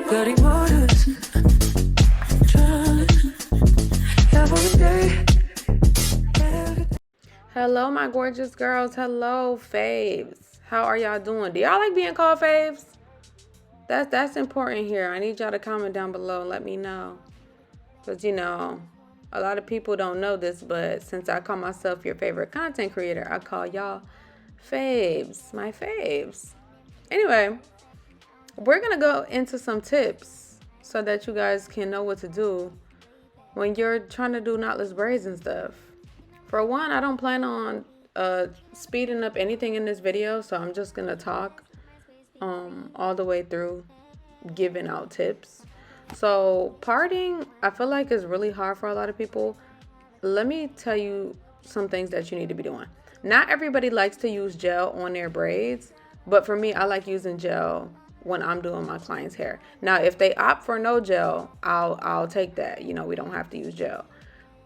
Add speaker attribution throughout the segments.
Speaker 1: bloody waters. Hello, my gorgeous girls. Hello, faves. How are y'all doing? Do y'all like being called faves? That's important here. I need y'all to comment down below and let me know. Because, you know, a lot of people don't know this, but since I call myself your favorite content creator, I call y'all faves. My faves. Anyway, we're going to go into some tips so that you guys can know what to do when you're trying to do knotless braids and stuff. For one, I don't plan on speeding up anything in this video, so I'm just going to talk all the way through giving out tips. So parting, I feel like is really hard for a lot of people. Let me tell you some things that you need to be doing. Not everybody likes to use gel on their braids, but for me, I like using gel when I'm doing my client's hair. Now, if they opt for no gel, I'll take that. You know, we don't have to use gel.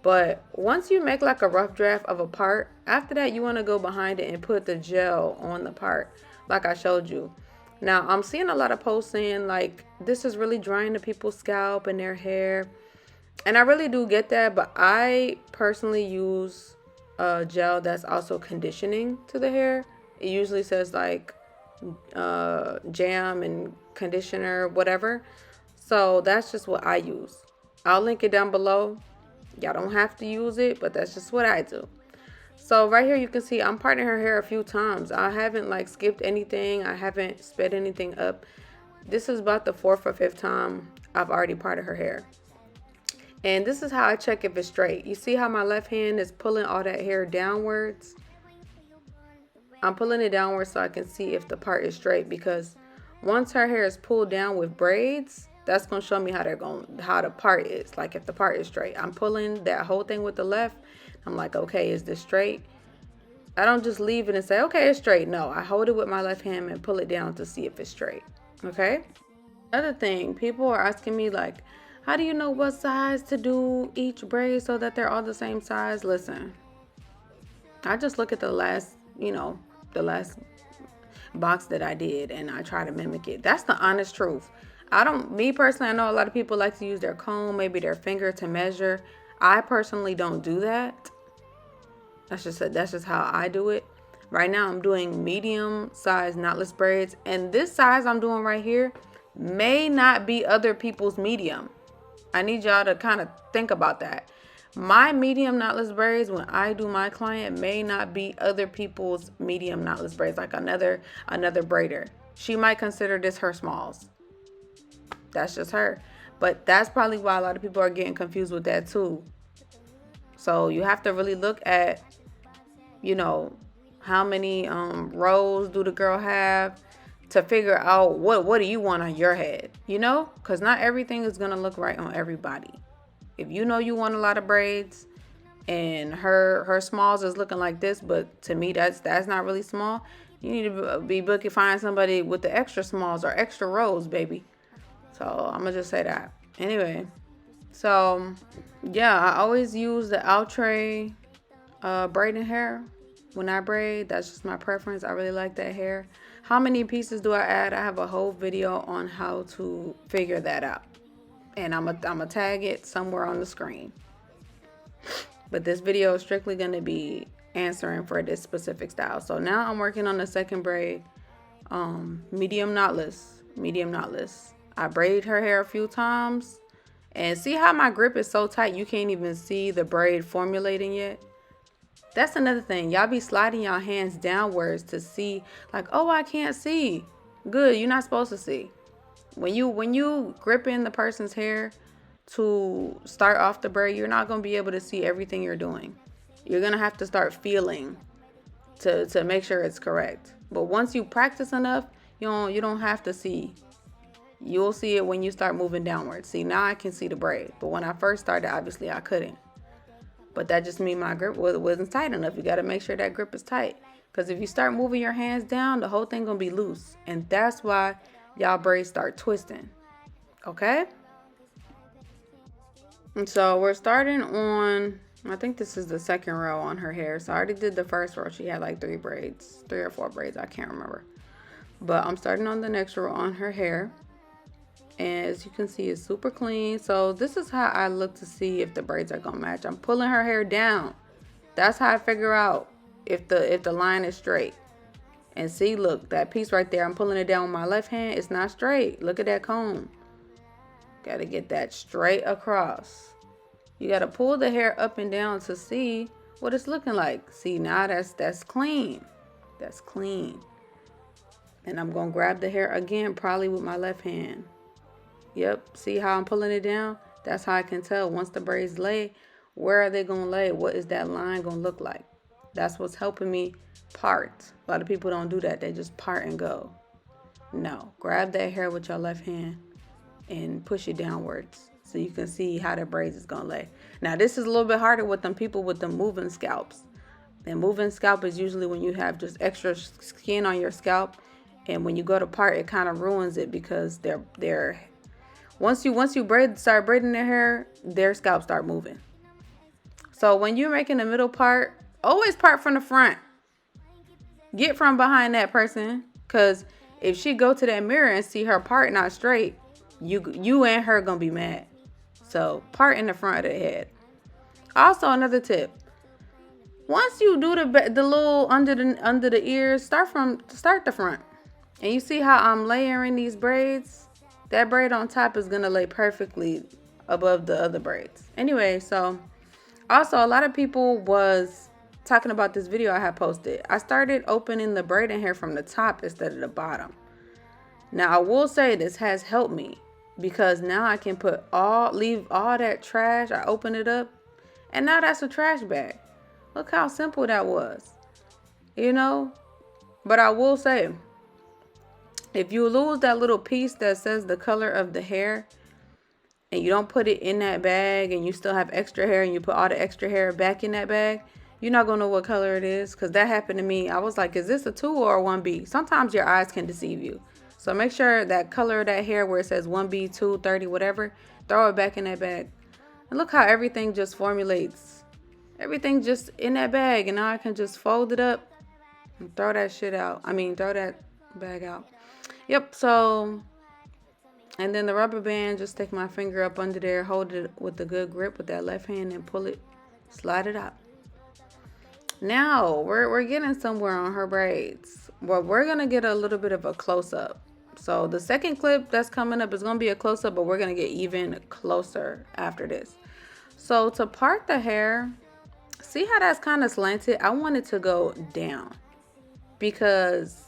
Speaker 1: But once you make like a rough draft of a part, after that, you want to go behind it and put the gel on the part like I showed you. Now, I'm seeing a lot of posts saying like this is really drying to people's scalp and their hair. And I really do get that. But I personally use a gel that's also conditioning to the hair. It usually says like jam and conditioner, whatever. So that's just what I use. I'll link it down below. Y'all don't have to use it, but that's just what I do. So right here you can see I'm parting her hair a few times. I haven't like skipped anything. I haven't sped anything up. This is about the 4th or 5th time I've already parted her hair. And this is how I check if it's straight. You see how my left hand is pulling all that hair downwards? I'm pulling it downwards so I can see if the part is straight, because once her hair is pulled down with braids, that's going to show me how the part is. Like if the part is straight. I'm pulling that whole thing with the left. I'm like, okay, is this straight? I don't just leave it and say, okay, it's straight. No, I hold it with my left hand and pull it down to see if it's straight. Okay. Another thing, people are asking me like, how do you know what size to do each braid so that they're all the same size? Listen, I just look at the last, the last box that I did and I try to mimic it. That's the honest truth. Me personally, I know a lot of people like to use their comb, maybe their finger to measure. I personally don't do that. That's just how I do it. Right now I'm doing medium size knotless braids, and this size I'm doing right here may not be other people's medium. I need y'all to kind of think about that. My medium knotless braids when I do my client may not be other people's medium knotless braids, like another braider. She might consider this her smalls. That's just her. But that's probably why a lot of people are getting confused with that too. So you have to really look at, how many rows do the girl have to figure out what do you want on your head, because not everything is going to look right on everybody. If you want a lot of braids and her smalls is looking like this, but to me that's not really small, you need to be booking, find somebody with the extra smalls or extra rows, baby. So I'm gonna just say that. Anyway, so yeah, I always use the outre braiding hair when I braid. That's just my preference. I really like that hair. How many pieces do I add? I have a whole video on how to figure that out, and I'm gonna tag it somewhere on the screen. But this video is strictly gonna be answering for this specific style. So now I'm working on the second braid, medium knotless. I braid her hair a few times, and see how my grip is so tight you can't even see the braid formulating yet. That's another thing. Y'all be sliding y'all hands downwards to see, like, oh, I can't see. Good, you're not supposed to see. When you grip in the person's hair to start off the braid, you're not gonna be able to see everything you're doing. You're gonna have to start feeling to make sure it's correct. But once you practice enough, you don't have to see. You'll see it when you start moving downwards. See, now I can see the braid. But when I first started, obviously I couldn't. But that just means my grip wasn't tight enough. You got to make sure that grip is tight. Because if you start moving your hands down, the whole thing going to be loose. And that's why y'all braids start twisting. Okay? And so we're starting on, I think this is the second row on her hair. So I already did the first row. She had like 3 or 4 braids. I can't remember. But I'm starting on the next row on her hair. And as you can see, it's super clean. So this is how I look to see if the braids are gonna match. I'm pulling her hair down. That's how I figure out if the line is straight. And see, look, that piece right there, I'm pulling it down with my left hand. It's not straight. Look at that comb. Gotta get that straight across. You gotta pull the hair up and down to see what it's looking like. See, now that's clean. That's clean. And I'm gonna grab the hair again, probably with my left hand. Yep, see how I'm pulling it down? That's how I can tell once the braids lay, where are they gonna lay? What is that line gonna look like? That's what's helping me part. A lot of people don't do that. They just part and go. No, grab that hair with your left hand and push it downwards so you can see how the braids is gonna lay. Now this is a little bit harder with them people with the moving scalps. And moving scalp is usually when you have just extra skin on your scalp, and when you go to part, it kind of ruins it because they're once you start braiding their hair, their scalp start moving. So when you're making the middle part, always part from the front. Get from behind that person, because if she go to that mirror and see her part not straight, you and her gonna be mad. So part in the front of the head. Also, another tip: once you do the little under the ears, start the front, and you see how I'm layering these braids. That braid on top is gonna lay perfectly above the other braids. Anyway, so also a lot of people was talking about this video I had posted. I started opening the braiding hair from the top instead of the bottom. Now I will say this has helped me, because now I can leave all that trash. I open it up, and now that's a trash bag. Look how simple that was, you know? But I will say, if you lose that little piece that says the color of the hair, and you don't put it in that bag, and you still have extra hair, and you put all the extra hair back in that bag, you're not gonna know what color it is, because that happened to me. I was like, is this a 2 or a 1B? Sometimes your eyes can deceive you. So make sure that color of that hair where it says 1B, 2, 30, whatever, throw it back in that bag. And look how everything just formulates. Everything just in that bag, and now I can just fold it up and throw that shit out. Throw that bag out. Yep, so, and then the rubber band, just take my finger up under there, hold it with a good grip with that left hand, and pull it, slide it out. Now, we're getting somewhere on her braids. Well, we're going to get a little bit of a close-up. So the second clip that's coming up is going to be a close-up, but we're going to get even closer after this. So to part the hair, see how that's kind of slanted? I want it to go down, because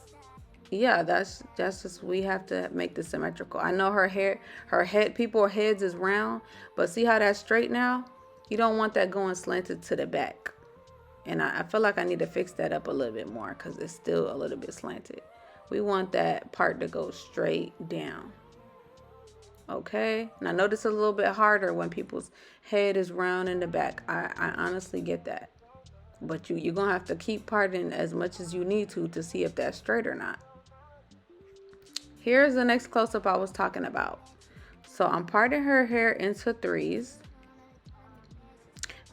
Speaker 1: yeah, that's just, we have to make this symmetrical. I know her head, people's heads is round, but see how that's straight now? You don't want that going slanted to the back. And I feel like I need to fix that up a little bit more, because it's still a little bit slanted. We want that part to go straight down. Okay, and I know this is a little bit harder when people's head is round in the back. I honestly get that. But you're going to have to keep parting as much as you need to see if that's straight or not. Here's the next close-up I was talking about. So I'm parting her hair into 3s.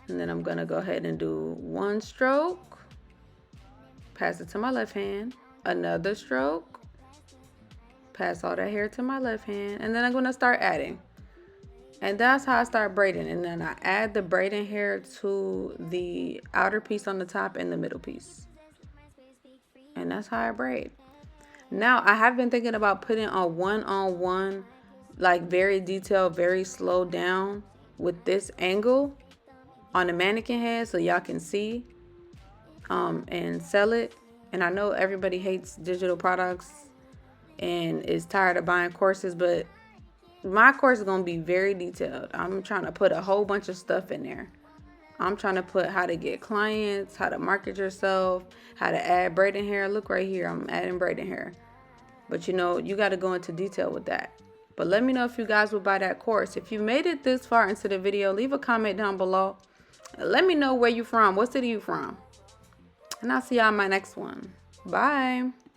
Speaker 1: And then I'm going to go ahead and do 1 stroke. Pass it to my left hand. Another stroke. Pass all that hair to my left hand. And then I'm going to start adding. And that's how I start braiding. And then I add the braiding hair to the outer piece on the top and the middle piece. And that's how I braid. Now, I have been thinking about putting a one-on-one, like very detailed, very slow down with this angle on the mannequin head so y'all can see and sell it. And I know everybody hates digital products and is tired of buying courses, but my course is going to be very detailed. I'm trying to put a whole bunch of stuff in there. I'm trying to put how to get clients, how to market yourself, how to add braiding hair. Look right here, I'm adding braiding hair. But you know, you got to go into detail with that. But let me know if you guys would buy that course. If you made it this far into the video, leave a comment down below. Let me know where you from. What city you from? And I'll see y'all in my next one. Bye.